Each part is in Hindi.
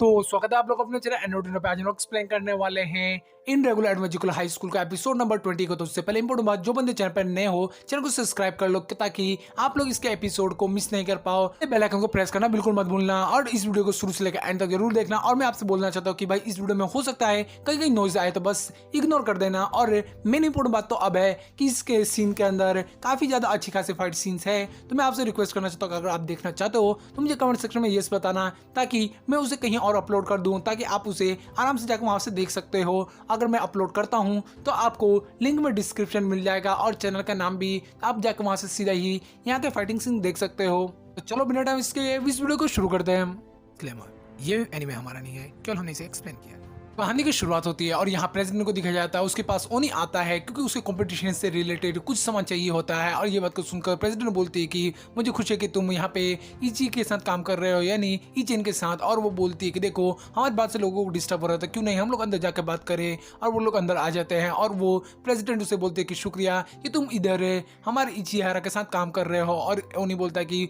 तो स्वागत है आप लोग अपने चैनल एनोडिनो पे। आज हम लोग एक्सप्लेन करने वाले हैं in regular adventure high school का एपिसोड नंबर 20 को। तो उससे पहले इंपॉर्टेंट बात, जो बंदे चैनल पर नए हो चैनल को सब्सक्राइब कर लो ताकि आप लोग इसके एपिसोड को मिस नहीं कर पाओ। बेल आइकन को प्रेस करना बिल्कुल मत भूलना और इस वीडियो को शुरू से लेकर एंड तक जरूर देखना। और मैं आपसे बोलना चाहता हूँ कि भाई इस वीडियो में हो सकता है कहीं कहीं नॉइज आए तो बस इग्नोर कर देना। और मेन इंपॉर्टेंट बात तो अब है कि इसके सीन के अंदर काफी ज्यादा अच्छी खासी फाइट सीन्स है। तो मैं आपसे रिक्वेस्ट करना चाहता हूँ अगर आप देखना चाहते हो तो मुझे कमेंट सेक्शन में यस बताना ताकि मैं उसे कहीं और अपलोड कर दूं, ताकि आप उसे आराम से जाकर वहां से देख सकते हो। अगर मैं अपलोड करता हूं तो आपको लिंक में डिस्क्रिप्शन मिल जाएगा और चैनल का नाम भी, आप जाकर वहां से सीधा ही यहाँ के फाइटिंग सीन देख सकते हो। तो चलो बिना टाइम इसके इस वीडियो को शुरू करते हैं। क्लेमर, ये एनीमे हमारा नहीं है, केवल हमने इसे एक्सप्लेन किया। कहानी की शुरुआत होती है और यहाँ प्रेसिडेंट को दिखाया जाता है। उसके पास ओनी आता है क्योंकि उसे कंपटीशन से रिलेटेड कुछ सामान चाहिए होता है। और ये बात को सुनकर प्रेसिडेंट बोलती है कि मुझे खुशी है कि तुम यहाँ पे इची के साथ काम कर रहे हो, यानी इचेन के साथ। और वो बोलती है कि देखो हमारी बात से लोगों को डिस्टर्ब हो रहा था, क्यों नहीं हम लोग अंदर जाकर बात करें। और वो लोग अंदर आ जाते हैं और वो प्रेसिडेंट उसे बोलते हैं कि शुक्रिया कि तुम इधर हमारे इचिहारा के साथ काम कर रहे हो। और ओनी बोलता है कि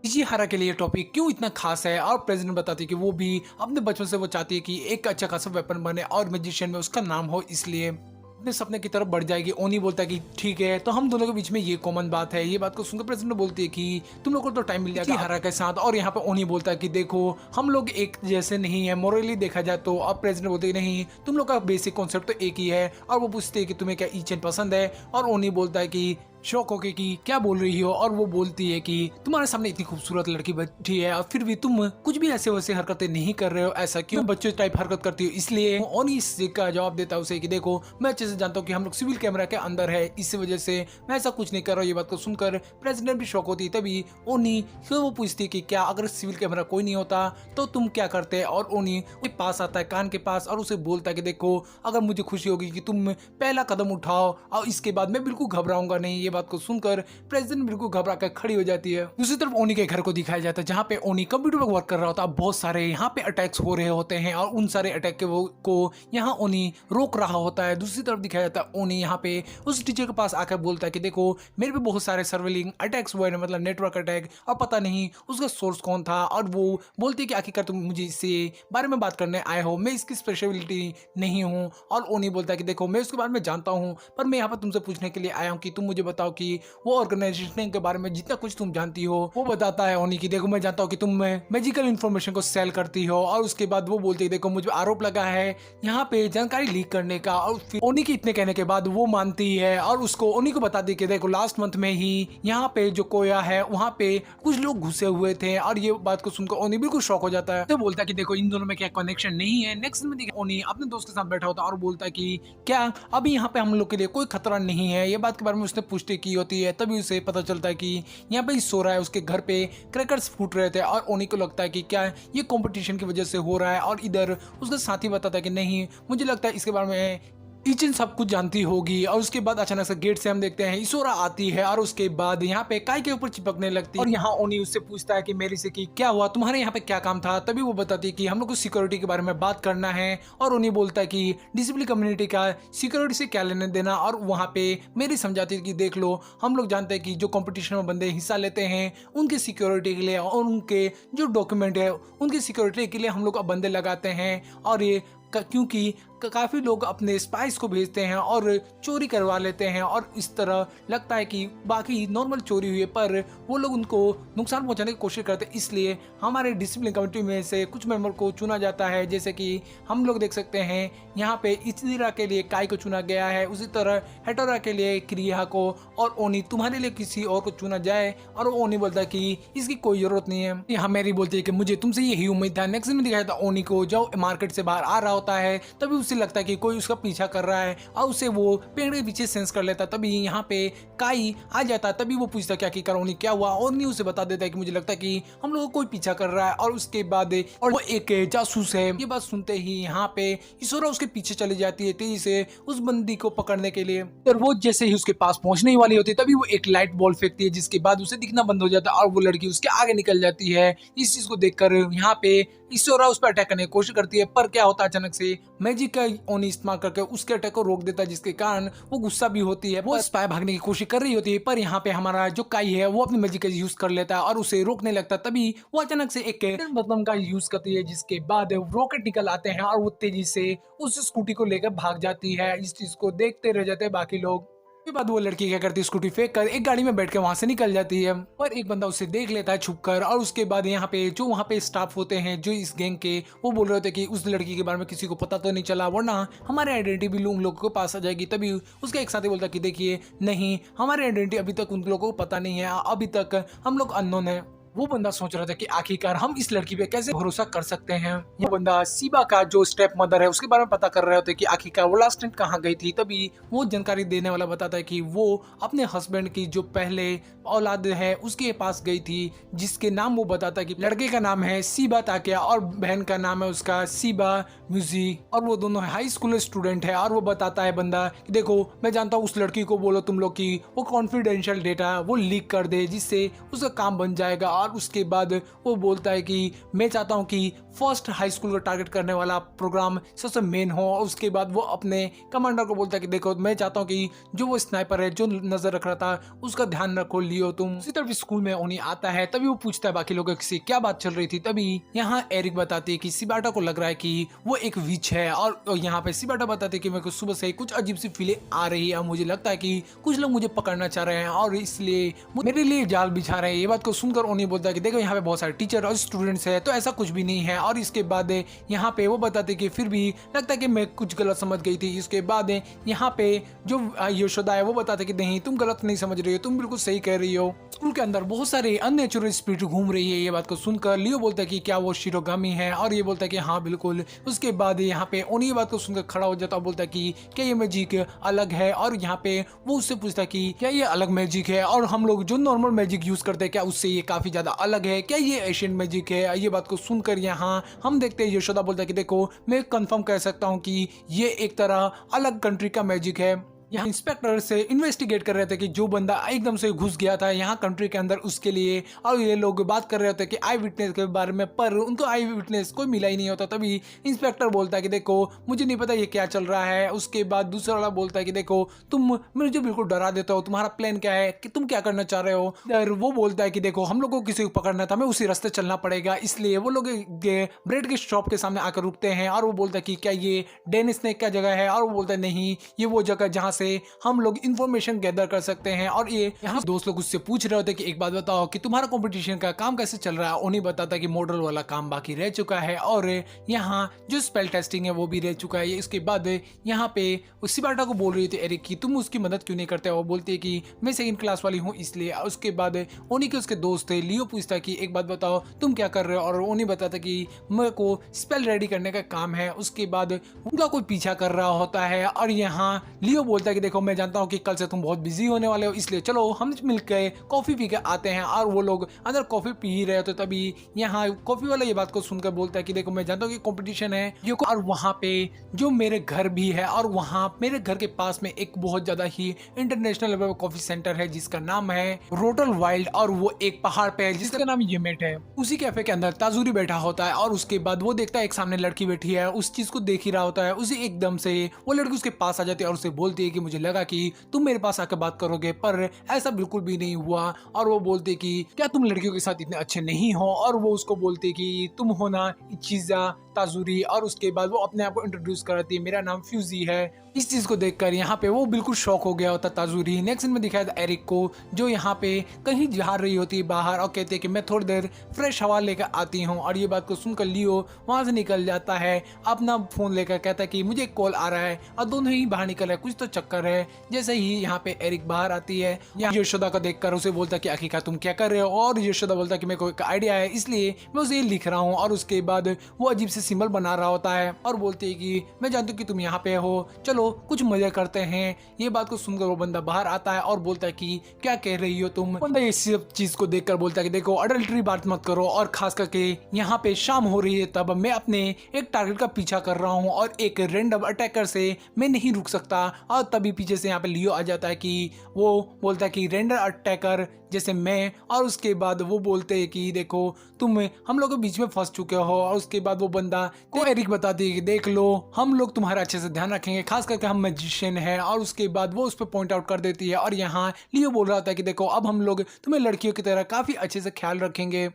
इशिहारा के लिए टॉपिक क्यों इतना खास है। और प्रेसिडेंट बताती है कि वो भी अपने बचपन से वो चाहती है कि एक अच्छा खासा वेपन बने और मैजिशियन में उसका नाम हो, इसलिए अपने सपने की तरफ बढ़ जाएगी। ओनी बोलता है कि ठीक है, तो हम दोनों के बीच में ये कॉमन बात है। ये बात को सुनकर प्रेसिडेंट बोलती है कि तुम लोग को तो टाइम मिल जाएगा इशिहारा के साथ। और यहाँ पे ओनी बोलता है कि देखो हम लोग एक जैसे नहीं है मोरली देखा जाए तो। अब प्रेसिडेंट बोलते हैं नहीं, तुम लोग का बेसिक कॉन्सेप्ट तो एक ही है। और वो पूछते हैं कि तुम्हें क्या इचेन पसंद है। और ओनी बोलता है कि शौक होके कि क्या बोल रही हो। और वो बोलती है कि तुम्हारे सामने इतनी खूबसूरत लड़की बैठी है और फिर भी तुम कुछ भी ऐसे वैसे हरकतें नहीं कर रहे हो, ऐसा क्यों बच्चों टाइप हरकत करती हो। इसलिए ओनी का जवाब देता है उसे कि देखो मैं अच्छे से जानता हूँ कि हम लोग सिविल कैमरा के अंदर है, इसी वजह से मैं ऐसा कुछ नहीं कर रहा हूँ। ये बात को सुनकर प्रेसिडेंट भी शौक होती है। तभी ओनी फिर वो पूछती है कि क्या अगर सिविल कैमरा कोई नहीं होता तो तुम क्या करते। और ओनी पास आता है कान के पास और उसे बोलता है कि देखो अगर मुझे खुशी होगी कि तुम पहला कदम उठाओ और इसके बाद मैं बिल्कुल घबराऊंगा नहीं। ये बात को सुनकर प्रेसिडेंट बिल्कुल घबरा कर खड़ी हो जाती है। दूसरी तरफ ओनी के घर को दिखाया जाता है जहाँ पे ओनी कंप्यूटर पर वर्क कर रहा होता है। बहुत सारे यहाँ पे अटैक्स हो रहे होते हैं और उन सारे अटैक को यहाँ ओनी रोक रहा होता है। दूसरी तरफ दिखाया जाता है ओनी यहाँ पे उस टीचर के पास आकर बोलता है कि देखो मेरे पे बहुत सारे सर्वेलिंग अटैक्स हुए हैं, मतलब नेटवर्क अटैक, और पता नहीं उसका सोर्स कौन था। और वो बोलती है कि आखिरकार तुम मुझे इससे बारे में बात करने आए हो, मैं इसकी स्पेशलिटी नहीं हूँ। और ओनी बोलता है कि देखो मैं उसके बारे में जानता हूँ, पर मैं यहाँ पर तुमसे पूछने के लिए आया हूँ कि तुम मुझे बताओ कि वो ऑर्गेनाइजेशन के बारे में जितना कुछ तुम जानती हो। वो बताता है ओनी की देखो मैं जानता हूँ कि तुम मैजिकल इन्फॉर्मेशन को सेल करती हो। और उसके बाद वो बोलती है देखो मुझे आरोप लगा है यहाँ पे जानकारी लीक करने का। और फिर ओनी के इतने कहने के बाद वो मानती है और उसको ओनी को बता दी कि देखो लास्ट मंथ में ही यहाँ पे जो कोया है वहाँ पे कुछ लोग घुसे हुए थे। और ये बात को सुनकर ओनी बिल्कुल शॉक हो जाता है। तो बोलता है कि देखो इन दोनों में क्या कनेक्शन नहीं है। नेक्स्ट में ओनी अपने दोस्त के साथ बैठा होता है और बोलता है कि क्या अभी यहाँ पे हम लोग के लिए कोई खतरा नहीं है। ये बात के बारे में उसने पुष्टि की होती है। तभी उसे पता चलता है कि यहाँ पे सो रहा है, उसके घर पे क्रैकर्स फूट रहे थे। और ओनी को लगता है कि क्या ये कंपटीशन की वजह से हो रहा है। और इधर उसका साथी बताता है कि नहीं, मुझे लगता है इसके बारे में इचिन सब कुछ जानती होगी। और उसके बाद अचानक से गेट से हम देखते हैं इसोरा आती है और उसके बाद यहाँ पे काय के ऊपर चिपकने लगती है। और यहाँ ओनी उससे पूछता है कि मेरी से कि क्या हुआ, तुम्हारे यहाँ पे क्या काम था। तभी वो बताती है कि हम लोग को सिक्योरिटी के बारे में बात करना है। और ओनी बोलता है कि डिसेबल कम्युनिटी का सिक्योरिटी से क्या लेने देना। और वहाँ पे मेरी समझाती है कि देख लो हम लोग जानते हैं कि जो कंपटीशन में बंदे हिस्सा लेते हैं उनके सिक्योरिटी के लिए और उनके जो डॉक्यूमेंट है उनकी सिक्योरिटी के लिए हम लोग बंदे लगाते हैं। और ये क्योंकि काफी लोग अपने स्पाइस को भेजते हैं और चोरी करवा लेते हैं। और इस तरह लगता है कि बाकी नॉर्मल चोरी हुई है पर वो लोग उनको नुकसान पहुंचाने की कोशिश करते हैं। इसलिए हमारे डिसिप्लिन कमेटी में से कुछ मेंबर को चुना जाता है। जैसे कि हम लोग देख सकते हैं यहाँ पे इचिरा के लिए काय को चुना गया है, उसी तरह हेटोरा के लिए क्रिया को। और ओनी तुम्हारे लिए किसी और को चुना जाए। और वो ओनी बोलता है कि इसकी कोई जरूरत नहीं है। यहाँ मेरी बोलती है कि मुझे तुमसे यही उम्मीद था। नेक्स्ट में दिखाया था ओनी को जो मार्केट से बाहर आ रहा होता है, तभी उसे लगता है कि कोई उसका पीछा कर रहा है और उसे वो पेड़ के पीछे सेंस कर लेता। तभी यहाँ पे काई आ जाता है। तभी वो पूछता क्या कि करोनी क्या हुआ। और नहीं उसे बता देता है कि मुझे लगता है कि हम लोगों को कोई पीछा कर रहा है। और उसके बाद और वो एक जासूस है। ये बात सुनते ही यहाँ पे इसोरा उसके पीछे चली जाती है तेजी से उस बंदी को पकड़ने के लिए। और वो जैसे ही उसके पास पहुंचने वाली होती है तभी वो एक लाइट बॉल फेंकती है, जिसके बाद उसे दिखना बंद हो जाता है और वो लड़की उसके आगे निकल जाती है। इस चीज को देखकर यहाँ पे इसोरा उस पर अटैक करने की कोशिश करती है, पर क्या होता है अचानक से मैजिक का ओनी इस्तेमाल करके उसके अटैक को रोक देता है, जिसके कारण वो गुस्सा भी होती है। वो स्पाई भागने की कोशिश कर रही होती है, पर यहाँ पे हमारा जो काई है वो अपनी मैजिक का यूज कर लेता है और उसे रोकने लगता है। तभी वो अचानक से एक बटन का यूज करती है, जिसके बाद रॉकेट निकल आते हैं और वो तेजी से उस स्कूटी को लेकर भाग जाती है। इस चीज को देखते रह जाते हैं बाकी लोग। उसके बाद वो लड़की क्या करती है, स्कूटी फेंक कर एक गाड़ी में बैठ के वहां से निकल जाती है, पर एक बंदा उसे देख लेता है छुपकर। और उसके बाद यहाँ पे जो वहाँ पे स्टाफ होते हैं जो इस गैंग के, वो बोल रहे होते हैं कि उस लड़की के बारे में किसी को पता तो नहीं चला, वरना हमारे आइडेंटिटी भी उन लोगों के पास आ जाएगी। तभी उसका एक साथी बोलता है कि देखिए नहीं, हमारी आइडेंटिटी अभी तक उन लोगों को पता नहीं है, अभी तक हम लोग अननोन है। वो बंदा सोच रहा था कि आखिरकार हम इस लड़की पे कैसे भरोसा कर सकते हैं। ये बंदा सीबा का जो स्टेप मदर है उसके बारे में पता कर रहे होते कि आखिरकार वो लास्ट टाइम कहाँ गई थी। तभी वो जानकारी देने वाला बताता है कि वो अपने हस्बैंड की जो पहले औलाद है उसके पास गई थी, जिसके नाम वो बताता है कि लड़के का नाम है सीबा ताकिया और बहन का नाम है उसका सीबा म्यूजी, और वो दोनों हाई स्कूल स्टूडेंट है। और वो बताता है बंदा कि देखो मैं जानता हूँ उस लड़की को बोलो तुम लोग की वो कॉन्फिडेंशियल डेटा वो लीक कर दे, जिससे उसका काम बन जाएगा। और उसके बाद वो बोलता है कि मैं चाहता हूं कि फर्स्ट हाई स्कूल को टारगेट करने वाला प्रोग्राम सबसे मेन हो। और उसके बाद वो अपने कमांडर को बोलता है कि देखो मैं चाहता हूं कि जो वो स्नाइपर है जो नजर रख रहा था उसका ध्यान रखो लियो तुम। उसी तरफ स्कूल में ओनी आता है, तभी वो पूछता है बाकी लोगों से क्या बात चल रही थी। तभी यहाँ एरिक बताती है कि सिबाटा को लग रहा है कि वो एक विच है, और यहाँ पे सिबाटा बताते हैं कि मेरे को सुबह से कुछ अजीब सी फीलिंग आ रही है, मुझे लगता है कि कुछ लोग मुझे पकड़ना चाह रहे हैं और इसलिए मेरे लिए जाल बिछा रहे हैं। ये बात को सुनकर ओनी बोलता है कि देखो यहाँ पे बहुत सारे टीचर और स्टूडेंट्स है, तो ऐसा कुछ भी नहीं है। और इसके बाद यहाँ पे वो बताते कि फिर भी लगता है कि मैं कुछ गलत समझ गई थी। इसके बाद यहाँ पे जो यशोदा है वो बताते कि नहीं तुम गलत नहीं समझ रही हो, तुम बिल्कुल सही कह रही हो। स्कूल के अंदर बहुत सारे अननेचुरल स्पिरिट घूम रही है। ये बात को सुनकर लियो बोलता है कि क्या वो शिरोगामी है, और ये बोलता है कि हाँ बिल्कुल। उसके बाद यहाँ पे ओनी ये बात को सुनकर खड़ा हो जाता है और बोलता है कि क्या ये मैजिक अलग है। और यहाँ पे वो उससे पूछता है कि क्या ये अलग मैजिक है और हम लोग जो नॉर्मल मैजिक यूज करते हैं क्या उससे ये काफी ज्यादा अलग है, क्या ये एशियन मैजिक है। ये बात को सुनकर यहाँ हम देखते हैं यशोदा बोलता है कि देखो मैं कंफर्म कह सकता हूँ कि ये एक तरह अलग कंट्री का मैजिक है। यहाँ इंस्पेक्टर से इन्वेस्टिगेट कर रहे थे कि जो बंदा एकदम से घुस गया था यहाँ कंट्री के अंदर उसके लिए, और ये लोग बात कर रहे होते कि आई विटनेस के बारे में, पर उनको आई विटनेस कोई मिला ही नहीं होता। तभी इंस्पेक्टर बोलता है कि देखो मुझे नहीं पता ये क्या चल रहा है। उसके बाद दूसरा वाला बोलता है कि देखो तुम मुझे बिल्कुल डरा देते हो, तुम्हारा प्लान क्या है, कि तुम क्या करना चाह रहे हो। वो बोलता है कि देखो हम लोग को किसी को पकड़ना था, हमें उसी रास्ते चलना पड़ेगा। इसलिए वो लोग ब्रेड के शॉप के सामने आकर रुकते हैं और वो बोलता है कि क्या ये डेनिस स्नैक क्या जगह है, और वो बोलता है नहीं ये वो जगह जहाँ से हम लोग इन्फॉर्मेशन गैदर कर सकते हैं। और ये यहाँ दोस्त लोग उससे पूछ रहे होते कि एक बात बताओ कि तुम्हारा कंपटीशन का काम कैसे चल रहा है। उन्हीं बताता कि मॉडल वाला काम बाकी रह चुका है और यहाँ जो स्पेल टेस्टिंग है वो भी रह चुका है। इसके बाद यहाँ पे उसी बाटा को बोल रही थी एरिक की तुम उसकी मदद क्यों नहीं करते। वो बोलती है कि मैं सेकंड क्लास वाली हूँ इसलिए। उसके बाद ओनी के उसके दोस्त थे लियो पूछता है कि एक बात बताओ तुम क्या कर रहे हो, और ओनी बताता कि मेरे को स्पेल रेडी करने का काम है। उसके बाद उनका कोई पीछा कर रहा होता है और यहाँ लियो बोलता है कि देखो मैं जानता हूँ कि कल से तुम बहुत बिजी होने वाले हो, इसलिए चलो हम मिलकर कॉफी पी के आते हैं। और वो लोग अंदर कॉफी पी ही रहे होते, तभी यहाँ कॉफी वाला ये बात को सुनकर बोलता है कि देखो मैं जानता हूँ कि कंपटीशन है ये, और वहाँ पे जो मेरे घर भी है, और वहाँ मेरे घर के पास में एक बहुत ज्यादा ही इंटरनेशनल लेवल का कॉफी सेंटर है जिसका नाम है रोटल वाइल्ड, और वो एक पहाड़ पे है जिसका नाम येमेट है। उसी कैफे के अंदर ताजूरी बैठा होता है और उसके बाद वो देखता है एक सामने लड़की बैठी है, उस चीज को देख ही रहा होता है। उसी एकदम से वो लड़की उसके पास आ जाती है और उसे बोलती है कि मुझे लगा कि तुम मेरे पास आकर बात करोगे, पर ऐसा बिल्कुल भी नहीं हुआ। और वो बोलते कि क्या तुम लड़कियों के साथ इतने अच्छे नहीं हो, और वो उसको बोलते कि तुम हो ना इचिजा ताजूरी। और उसके बाद वो अपने आप को इंट्रोड्यूस कराती है, मेरा नाम फ्यूजी है। इस चीज को देखकर यहाँ पे वो बिल्कुल शॉक हो गया होता ताजूरी। नेक्स्ट सीन में दिखाया था एरिक को जो यहाँ पे कहीं जा रही होती है बाहर और कहते हैं कि मैं थोड़ी देर फ्रेश हवा लेकर आती हूँ। और ये बात को सुनकर लियो वहां से निकल जाता है अपना फोन लेकर, कहता है कि मुझे एक कॉल आ रहा है, और दोनों ही बाहर निकल रहे कुछ तो चक्कर है। जैसे ही यहाँ पे एरिक बाहर आती है यहाँ यशोदा को देखकर उसे बोलता कि आखिरकार तुम क्या कर रहे हो, और यशोदा बोलता कि मेरे को एक आइडिया है इसलिए मैं उसे लिख रहा हूँ। और उसके बाद वो अजीब से सिंबल बना रहा होता है और बोलती है कि मैं जानती हूँ कि तुम यहाँ पे हो, चलो कुछ मजे करते हैं। ये बात को सुनकर वो बंदा बाहर आता है और बोलता है कि क्या कह रही हो तुम। बंदा ये सब चीज को देखकर बोलता है कि देखो अडल्ट्री बात मत करो, और खास करके यहाँ पे शाम हो रही है तब मैं अपने एक टारगेट का पीछा कर रहा हूँ और एक रैंडम अटैकर से मैं नहीं रुक सकता। और तभी पीछे से यहाँ पे लियो आ जाता है कि वो बोलता है कि रैंडम अटैकर जैसे मैं, और उसके बाद वो बोलते हैं कि देखो तुम हम लोग के बीच में फंस चुके हो, और उसके बाद वो बंदा को एरिक बताती है कि देख लो हम लोग तुम्हारा अच्छे से ध्यान रखेंगे, खास करके हम मैजिशियन हैं। और उसके बाद वो उस पर पॉइंट आउट कर देती है, और यहाँ लियो बोल रहा था कि देखो अब हम लोग तुम्हें लड़कियों की तरह काफी अच्छे से ख्याल रखेंगे।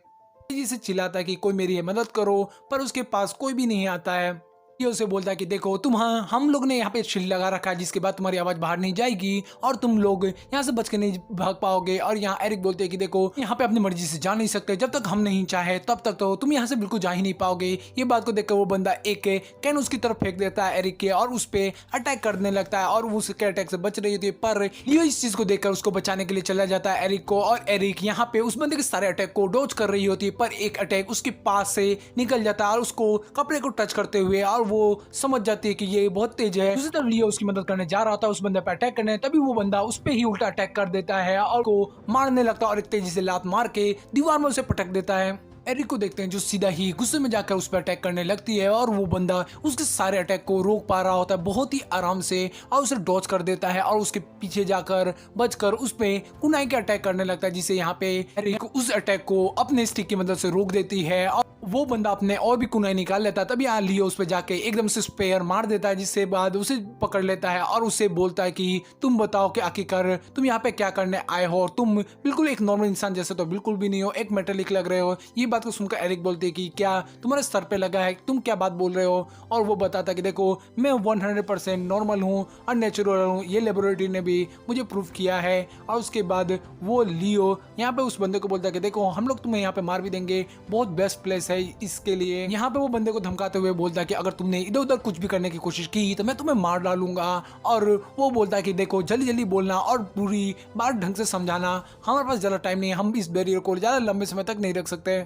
जिसे चिल्लाता है कि कोई मेरी मदद करो, पर उसके पास कोई भी नहीं आता है। ये उसे बोलता है कि देखो तुम हम लोग ने यहाँ पे शील्ड लगा रखा है जिसके बाद तुम्हारी आवाज बाहर नहीं जाएगी और तुम लोग यहाँ से बच के नहीं भाग पाओगे। और यहाँ एरिक बोलते हैं कि देखो यहाँ पे अपनी मर्जी से जा नहीं सकते, जब तक हम नहीं चाहे तब तक तो तुम यहाँ से बिल्कुल जा ही नहीं पाओगे। ये बात को देखकर वो बंदा एक कैन उसकी तरफ फेंक देता है एरिक के, और उस पे अटैक करने लगता है, और वो उसके अटैक से बच रही होती है। पर लियो इस चीज को देखकर उसको बचाने के लिए चला जाता है एरिक को, और एरिक यहाँ पे उस बंदे के सारे अटैक को डॉज कर रही होती है, पर एक अटैक उसके पास से निकल जाता है और उसको कपड़े को टच करते हुए, और वो समझ जाती है कि ये बहुत तेज है। दूसरी तरफ लियो उसकी मदद करने जा रहा था उस बंदे पर अटैक करने, तभी वो बंदा उस पे ही उल्टा अटैक कर देता है और को मारने लगता है, और एक तेजी से लात मार के दीवार में उसे पटक देता है। एरिक को देखते हैं जो सीधा ही गुस्से में जाकर उस पर अटैक करने लगती है, और वो बंदा उसके सारे अटैक को रोक पा रहा होता है बहुत ही आराम से, और उसे डॉज कर देता है और उसके पीछे जाकर बचकर उस पे कुनाई के अटैक करने लगता है, जिससे यहाँ पे एरिक उस अटैक को अपने स्टिक की मदद से रोक देती है, और वो बंदा अपने और भी कुनाई निकाल लेता है। तभी यहाँ लियो उस पे जाके एकदम से स्पेयर मार देता है, जिससे बाद उसे पकड़ लेता है और उसे बोलता है कि तुम बताओ कि आखिरकार तुम यहाँ पे क्या करने आए हो, और तुम बिल्कुल एक नॉर्मल इंसान जैसे तो बिल्कुल भी नहीं हो, एक मेटेलिक लग रहे हो। ये बात को सुनकर एरिक बोलते हैं कि क्या तुम्हारे सर पे लगा है, तुम क्या बात बोल रहे हो। और वो बताता है कि देखो मैं 100% नॉर्मल हूँ और नेचुरल हूँ, ये लेबोरेटरी ने भी मुझे प्रूव किया है। और उसके बाद वो लियो यहाँ पे उस बंदे को बोलता है कि देखो हम लोग तुम्हें यहाँ पे मार भी देंगे, बहुत बेस्ट प्लेस है इसके लिए। यहाँ पे वो बंदे को धमकाते हुए बोलता है कि अगर तुमने इधर उधर कुछ भी करने की कोशिश की तो मैं तुम्हें मार डालूंगा। और वो बोलता है कि देखो जल्दी जल्दी बोलना और पूरी बात ढंग से समझाना, हमारे पास ज्यादा टाइम नहीं है, हम इस बैरियर को ज्यादा लंबे समय तक नहीं रख सकते।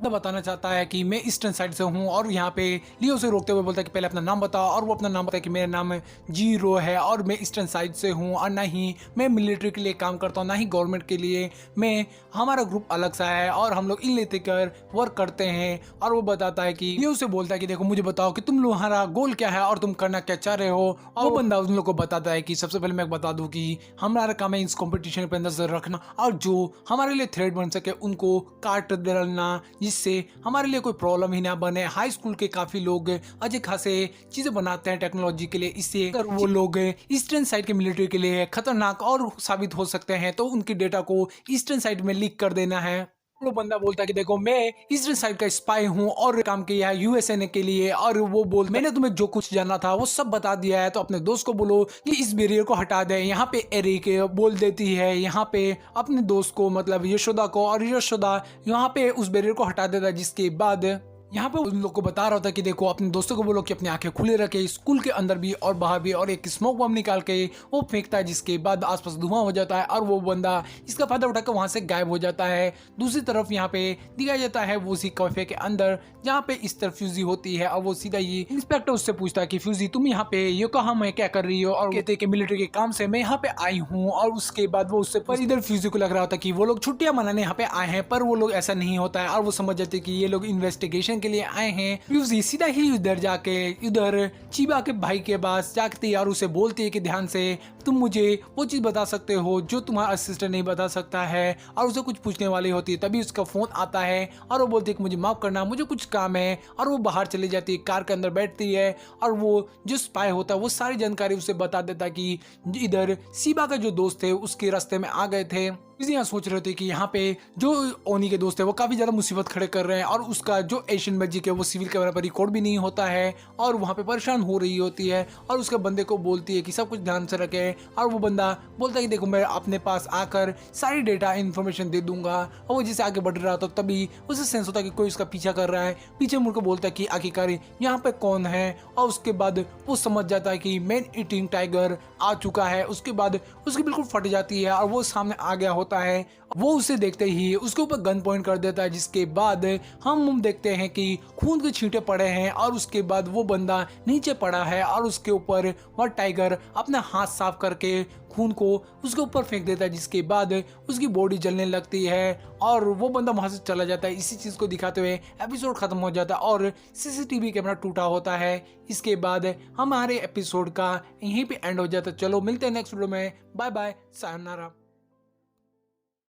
बताना चाहता है कि मैं ईस्टर्न साइड से हूँ, और यहाँ पे लियो से रोकते हुए बोलता है कि पहले अपना नाम बताओ, और वो अपना नाम बताया कि मेरा नाम जीरो है और मैं ईस्टर्न साइड से हूँ, और ना ही मैं मिलिट्री के लिए काम करता हूँ ना ही गवर्नमेंट के लिए, मैं हमारा ग्रुप अलग सा है और हम लोग इन लेकर वर्क करते हैं। और वो बताता है कि लियो से बोलता है कि देखो मुझे बताओ कि तुम तुम्हारा गोल क्या है और तुम करना क्या चाह रहे हो। और वो बंदा उन लोग को बताता है कि सबसे पहले मैं बता दूं कि हमारा काम है इस कॉम्पिटिशन पे नजर रखना, और जो हमारे लिए थ्रेड बन सके उनको काट डालना, जिससे हमारे लिए कोई प्रॉब्लम ही ना बने। हाई स्कूल के काफी लोग अच्छे खासे चीजें बनाते हैं टेक्नोलॉजी के लिए, इससे अगर वो लोग ईस्टर्न साइड के मिलिट्री के लिए खतरनाक और साबित हो सकते हैं तो उनकी डेटा को ईस्टर्न साइड में लीक कर देना है। वो बंदा बोलता है कि देखो मैं ईस्टर्न साइड का स्पाई हूँ और काम किया है यूएसएन के लिए, और वो मैंने तुम्हें जो कुछ जाना था वो सब बता दिया है, तो अपने दोस्त को बोलो कि इस बैरियर को हटा दे। यहाँ पे एरिक बोल देती है यहाँ पे अपने दोस्त को, मतलब यशोदा को, और यशोदा यहाँ पे उस बैरियर को हटा देता है। जिसके बाद यहाँ पे उन लोग को बता रहा था कि देखो अपने दोस्तों को बोलो कि अपनी आंखें खुले रखे, स्कूल के अंदर भी और बाहर भी, और एक स्मोक बम निकाल के वो फेंकता है, जिसके बाद आसपास धुआं हो जाता है और वो बंदा इसका फायदा उठाकर वहां से गायब हो जाता है। दूसरी तरफ यहाँ पे दिखाया जाता है वो उसी कैफे के अंदर जहाँ पे इस तरफ फ्यूजी होती है, और वो सीधा ही इंस्पेक्टर उससे पूछता है कि फ्यूजी तुम यहाँ पे ये कहा मैं क्या कर रही हो, और कहते कि मिलिट्री के काम से मैं यहाँ पे आई हूँ। और उसके बाद वो उससे पर इधर फ्यूजी को लग रहा था कि वो लोग छुट्टियां मनाने यहाँ पे आए हैं, पर वो लोग ऐसा नहीं होता है, और वो समझ जाते कि ये लोग इन्वेस्टिगेशन के लिए आए हैं। फ्यूजी सीधा ही उधर जाके उधर चीबा के भाई के पास जाती है और उसे बोलती है कि ध्यान से तुम मुझे वो चीज बता सकते हो जो तुम्हारा असिस्टेंट नहीं बता सकता है, और उसे कुछ पूछने वाली होती है। तभी उसका फोन आता है और वो बोलती है कि मुझे माफ करना, मुझे कुछ काम है, और वो बाहर चली जाती है, कार के अंदर बैठती है, और वो जो स्पाई होता है वो सारी जानकारी उसे बता देता है कि इधर सीबा का जो दोस्त थे उसके रास्ते में आ गए थे। यहाँ सोच रहे थे कि यहाँ पे जो ओनी के दोस्त है वो काफी ज्यादा मुसीबत खड़े कर रहे हैं, और उसका जो एशियन मैजिक है वो सिविल कैमरा पर रिकॉर्ड भी नहीं होता है, और वहाँ पे परेशान हो रही होती है, और उसके बंदे को बोलती है कि सब कुछ ध्यान से रखे। और वो बंदा बोलता है कि देखो मैं अपने पास आकर सारी डेटा इन्फॉर्मेशन दे दूंगा। और वो जैसे आगे बढ़ रहा था तभी उसे सेंस होता है कि कोई उसका पीछा कर रहा है, पीछे मुड़कर बोलता है कि आखिरकार यहाँ पे कौन है, और उसके बाद वो समझ जाता है कि मैन ईटिंग टाइगर आ चुका है। उसके बाद उसकी बिल्कुल फट जाती है और वो सामने आ गया होता है। वो उसे देखते ही उसके ऊपर गन पॉइंट कर देता है, जिसके बाद हम देखते हैं कि खून के छींटे पड़े हैं, और उसके बाद वो बंदा नीचे पड़ा है, और उसके ऊपर वह टाइगर अपना हाथ साफ करके खून को उसके ऊपर फेंक देता है, जिसके बाद उसकी बॉडी जलने लगती है और वो बंदा वहां से चला जाता है। इसी चीज को दिखाते हुए एपिसोड खत्म हो जाता है और सीसीटीवी कैमरा टूटा होता है। इसके बाद हमारे एपिसोड का यहीं पे एंड हो जाता है। चलो मिलते हैं नेक्स्ट वीडियो में, बाय बाय, सायोनारा।